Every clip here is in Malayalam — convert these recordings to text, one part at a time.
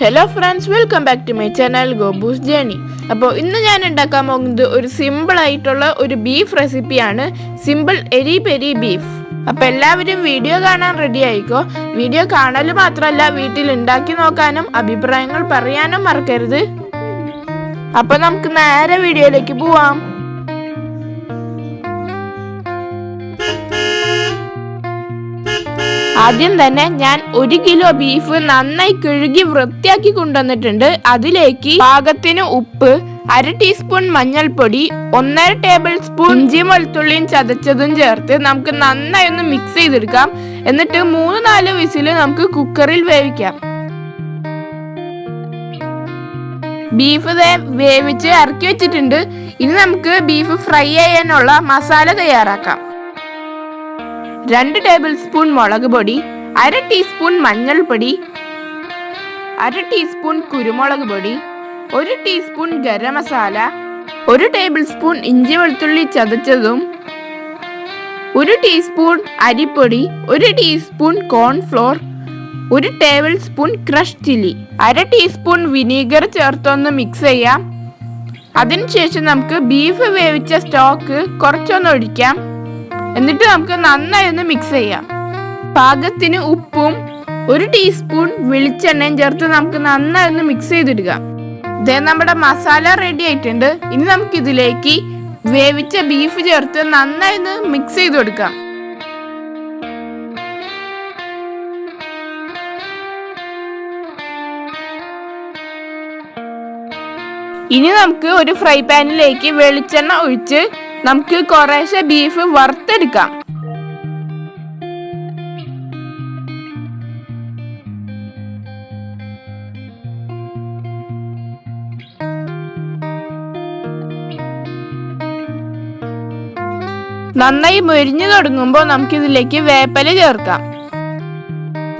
Hello friends, welcome back to my channel Gobu's Journey. അപ്പോൾ ഇന്ന് ഞാൻ ഉണ്ടാക്കാൻ പോകുന്നത് ഒരു സിമ്പിൾ ആയിട്ടുള്ള ഒരു ബീഫ് റെസിപ്പിയാണ്. സിമ്പിൾ എരി പെരി ബീഫ്. അപ്പോൾ എല്ലാവരും വീഡിയോ കാണാൻ റെഡി ആയിക്കോ. വീഡിയോ കാണൽ മാത്രമല്ല വീട്ടിൽ ഉണ്ടാക്കി നോക്കാനും അഭിപ്രായങ്ങൾ പറയാനും മറക്കരുത്. അപ്പോൾ നമുക്ക് നേരെ വീഡിയോയിലേക്ക് പോവാം. ആദ്യം തന്നെ ഞാൻ 1 കിലോ ബീഫ് നന്നായി കഴുകി വൃത്തിയാക്കി കൊണ്ടുവന്നിട്ടുണ്ട്. അതിലേക്ക് പാകത്തിന് ഉപ്പ്, 1/2 ടീസ്പൂൺ മഞ്ഞൾപ്പൊടി, 1.5 ടേബിൾ സ്പൂൺ ഇഞ്ചിയും വെളുത്തുള്ളിയും ചതച്ചതും ചേർത്ത് നമുക്ക് നന്നായി ഒന്ന് മിക്സ് ചെയ്തെടുക്കാം. എന്നിട്ട് 3-4 വിസിൽ നമുക്ക് കുക്കറിൽ വേവിക്കാം. ബീഫ് വേവിച്ച് ഇറക്കി വെച്ചിട്ടുണ്ട്. ഇനി നമുക്ക് ബീഫ് ഫ്രൈ ചെയ്യാനുള്ള മസാല തയ്യാറാക്കാം. 2 ടേബിൾ സ്പൂൺ മുളക് പൊടി, 1/2 ടീസ്പൂൺ മഞ്ഞൾപ്പൊടി, 1/2 ടീസ്പൂൺ കുരുമുളക് പൊടി, 1 teaspoon garam masala, 1 tablespoon ഇഞ്ചി വെളുത്തുള്ളി ചതച്ചതും, 1 ടീസ്പൂൺ അരിപ്പൊടി, 1 teaspoon cornflour, 1 tablespoon crush chilli, 1/2 teaspoon vinegar ചേർത്തൊന്ന് മിക്സ് ചെയ്യാം. അതിനുശേഷം നമുക്ക് ബീഫ് വേവിച്ച സ്റ്റോക്ക് കുറച്ചൊന്ന് ഒഴിക്കാം. എന്നിട്ട് നമുക്ക് നന്നായി ഒന്ന് മിക്സ് ചെയ്യാം. പാകത്തിന് ഉപ്പും 1 ടീസ്പൂൺ വെളിച്ചെണ്ണയും ചേർത്ത് നമുക്ക് നന്നായി ഒന്ന് മിക്സ് ചെയ്തിടുക. ഇതേ നമ്മുടെ മസാല റെഡി ആയിട്ടുണ്ട്. ഇനി നമുക്ക് ഇതിലേക്ക് വേവിച്ച ബീഫ് ചേർത്ത് നന്നായി ഒന്ന് മിക്സ് ചെയ്ത് കൊടുക്കാം. ഇനി നമുക്ക് ഒരു ഫ്രൈ പാനിലേക്ക് വെളിച്ചെണ്ണ ഒഴിച്ച് നമുക്ക് കുറേശ്ശെ ബീഫ് വറുത്തെടുക്കാം. നന്നായി മൊരിഞ്ഞു തുടങ്ങുമ്പോൾ നമുക്കിതിലേക്ക് വേപ്പില ചേർക്കാം.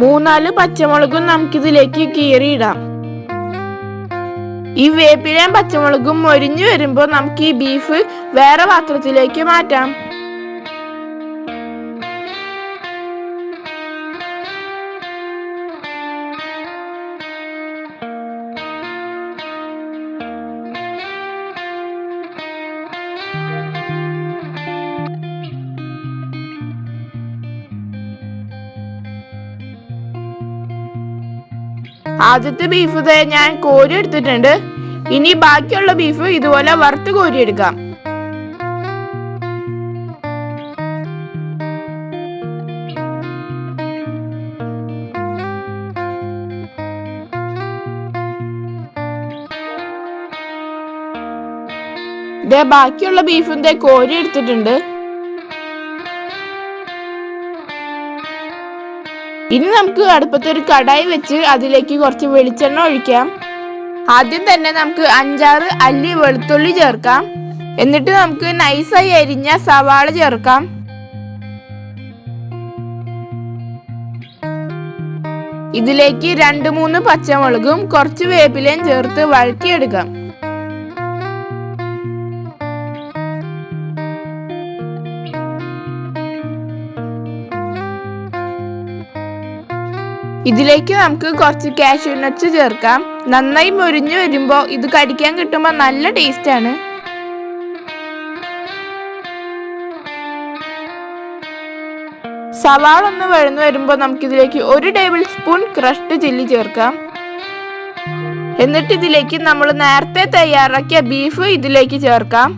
3-4 പച്ചമുളകും നമുക്കിതിലേക്ക് കീറിയിടാം. ഈ വേപ്പിലയും പച്ചമുളകും മൊരിഞ്ഞു വരുമ്പോൾ നമുക്ക് ഈ ബീഫ് വേറെ പാത്രത്തിലേക്ക് മാറ്റാം. ആദ്യത്തെ ബീഫ് ഞാൻ കോരി എടുത്തിട്ടുണ്ട്. ഇനി ബാക്കിയുള്ള ബീഫ് ഇതുപോലെ വറുത്ത് കോരിയെടുക്കാം. ബാക്കിയുള്ള ബീഫും കോരി എടുത്തിട്ടുണ്ട്. ഇനി നമുക്ക് അടുപ്പത്തൊരു കടായി വെച്ച് അതിലേക്ക് കുറച്ച് വെളിച്ചെണ്ണ ഒഴിക്കാം. ആദ്യം തന്നെ നമുക്ക് 5-6 അല്ലി വെളുത്തുള്ളി ചേർക്കാം. എന്നിട്ട് നമുക്ക് നൈസായി അരിഞ്ഞ സവാള ചേർക്കാം. ഇതിലേക്ക് 2-3 പച്ചമുളകും കുറച്ച് വേപ്പിലയും ചേർത്ത് വഴറ്റിയെടുക്കാം. ഇതിലേക്ക് നമുക്ക് കുറച്ച് കാഷ്യൂ നട്ട്സ് ചേർക്കാം. നന്നായി മൊരിഞ്ഞു വരുമ്പോൾ ഇത് കടിക്കാൻ കിട്ടുമ്പോൾ നല്ല ടേസ്റ്റ് ആണ്. സവാള ഒന്ന് വഴന്നു വരുമ്പോൾ നമുക്കിതിലേക്ക് 1 ടേബിൾ സ്പൂൺ ക്രഷ്ഡ് ചില്ലി ചേർക്കാം. എന്നിട്ട് ഇതിലേക്ക് നമ്മൾ നേരത്തെ തയ്യാറാക്കിയ ബീഫ് ഇതിലേക്ക് ചേർക്കാം.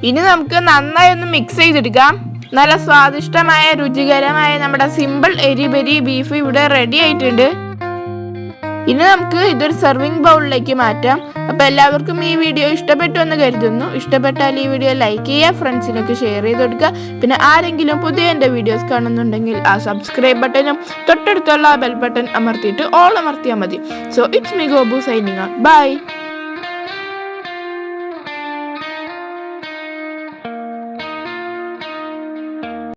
ഇനി നമുക്ക് നന്നായി ഒന്ന് മിക്സ് ചെയ്തെടുക്കാം. നല്ല സ്വാദിഷ്ടമായ രുചികരമായ നമ്മുടെ സിമ്പിൾ എരി പെരി ബീഫ് ഇവിടെ റെഡി ആയിട്ടുണ്ട്. ഇനി നമുക്ക് ഇതൊരു സെർവിങ് ബൗളിലേക്ക് മാറ്റാം. അപ്പോൾ എല്ലാവർക്കും ഈ വീഡിയോ ഇഷ്ടപ്പെട്ടു എന്ന് കരുതുന്നു. ഇഷ്ടപ്പെട്ടാൽ ഈ വീഡിയോ ലൈക്ക് ചെയ്യുക, ഫ്രണ്ട്സിനൊക്കെ ഷെയർ ചെയ്ത് കൊടുക്കുക. പിന്നെ ആരെങ്കിലും പുതിയ എൻ്റെ വീഡിയോസ് കാണുന്നുണ്ടെങ്കിൽ ആ സബ്സ്ക്രൈബ് ബട്ടനും തൊട്ടടുത്തുള്ള ബെൽ ബട്ടൺ അമർത്തിയിട്ട് ഓൾ അമർത്തിയാൽ മതി. So it's me Gobu signing out. By.